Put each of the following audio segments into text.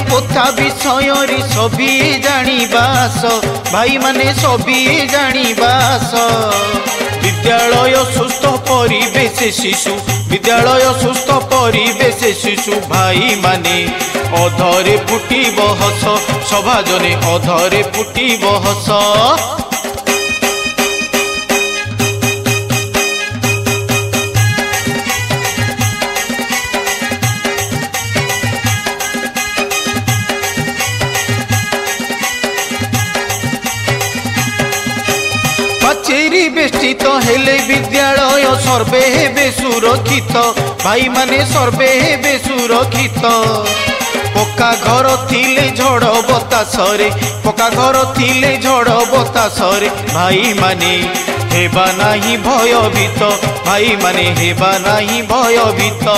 पोथा विषय सभी जानिबास भाई माने सभी जानिबास विद्यालय सुस्थ परिवेश शिशु विद्यालय सुस्थ परिवेश शिशु भाई माने अधरे फुटिब हस सभा जने अधरे फुटिब हस पाचेरी बेष्टित हेले विद्यालय सर्वे हेबे सुरक्षित भाई माने सर्वे हेबे सुरक्षित पक्का घर थिले झड़ बतासरे पक्का घर थिले झड़ बतासरे भाई माने हेबा नाही भयभीत भाई माने हेबा नाही भयभीत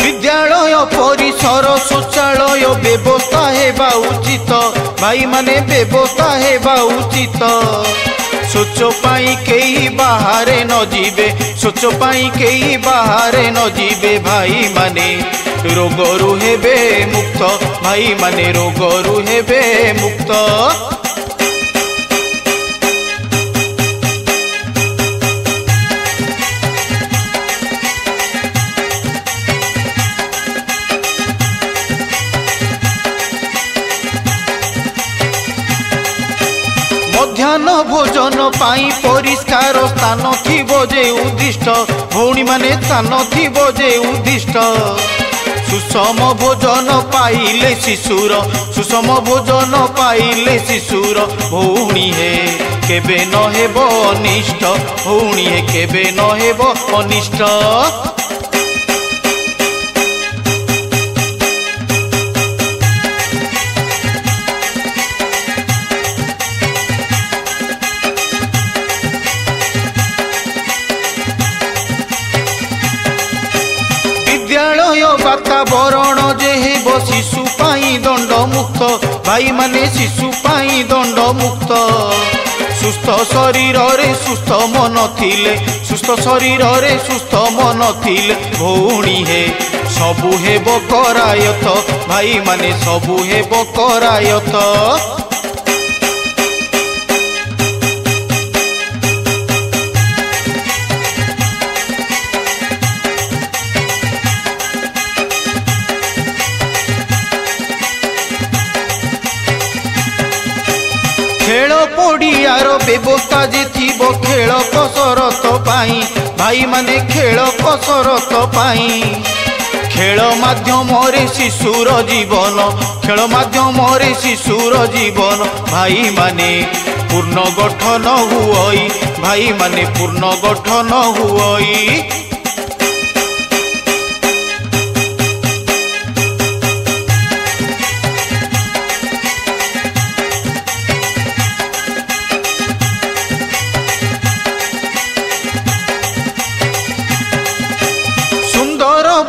विद्यालय परिसर शौचालय व्यवस्था हेबा उचित भाई माने व्यवस्था हेबा उचित शौच पाई केही बाहरे न जीवे शौच पाई केही बाहरे न जीवे भाई माने रोगरु हेबे मुक्त भाई माने रोगरु हेबे मुक्त मध्याह्न भोजन पाई परिष्कार स्थान थिबो जे उद्दिष्ट भौणी माने स्थान थिबो जे उद्दिष्ट सुषम भोजन पाइले शिशुर सुषम भोजन पाइले शिशुर भौणी हे केबे न हेबो अनिष्ट भौणी हे केबे न हेबो अनिष्ट विद्यालय वातावरण जे हेबो शिशु पाई दंड मुक्त भाई माने शिशु पाई दंड मुक्त सुस्थ शरीर रे सुस्थ मन थिले सुस्थ शरीर रे सुस्थ मन थिले भौणी हे सबु हेबो करायत भाई माने सबु हेबो करायत खेल पड़ियार व्यवस्था जे थीबो खेल कसरत पाई भाई माने खेल कसरत पाई खेल माध्यम रे शिशुर जीवन खेल माध्यम रे शिशुर जीवन भाई माने पूर्ण गठन हुई भाई माने पूर्ण गठन हुई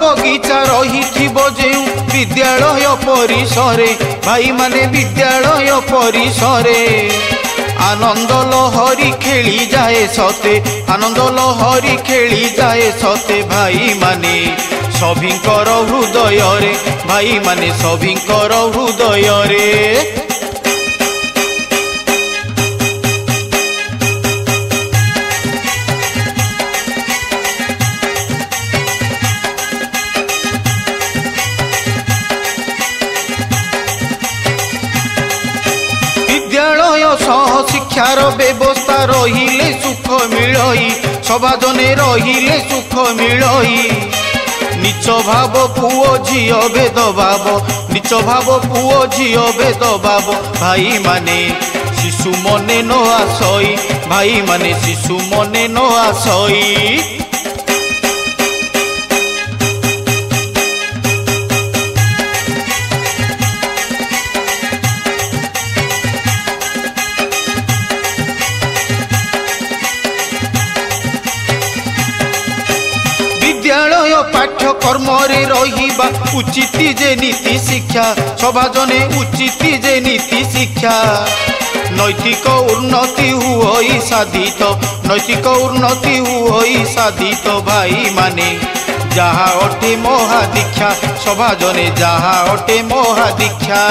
बगीचा रही जे विद्यालय परिसरे भाई माने विद्यालय परिसरे आनंद लहरी खेली जाए सते आनंद लहरी खेली जाए सते भाई माने सभिंकर हृदय रे भाई माने सभिंकर हृदय रे विद्यालय सह शिक्षार व्यवस्था रहिले सुख मिलई सभा जने रहिले सुख मिलई नीच भाव पुओ झियो भेद भाव नीच भाव पुओ झियो भेद भाव भाई माने शिशु मने न आसई भाई माने शिशु मने न आसई विद्यालय पाठ्यक्रम रे रहिबा उचित जे नीति शिक्षा सभाजने उचित जे नीति शिक्षा नैतिक उन्नति हुई साधित नैतिक उन्नति हुई साधित भाई माने जहा अटे महादीक्षा सभाजने जहा अटे महादीक्षा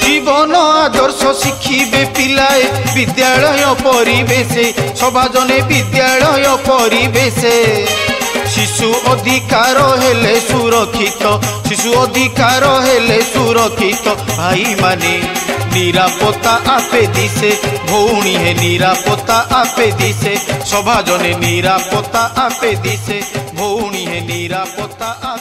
जीवन आदर्श शिखिबे पिलाए विद्यालय परिवेशे सभाजने विद्यालय परिवेशे शिशु अधिकार हेले सुरक्षित शिशु अधिकार हेले सुरक्षित भाई माने निरापत्ता आपे दिसे भौणी है निरापत्ता आपे दिसे सभाजने निरापत्ता आपे दिसे भौणी है निरापत्ता।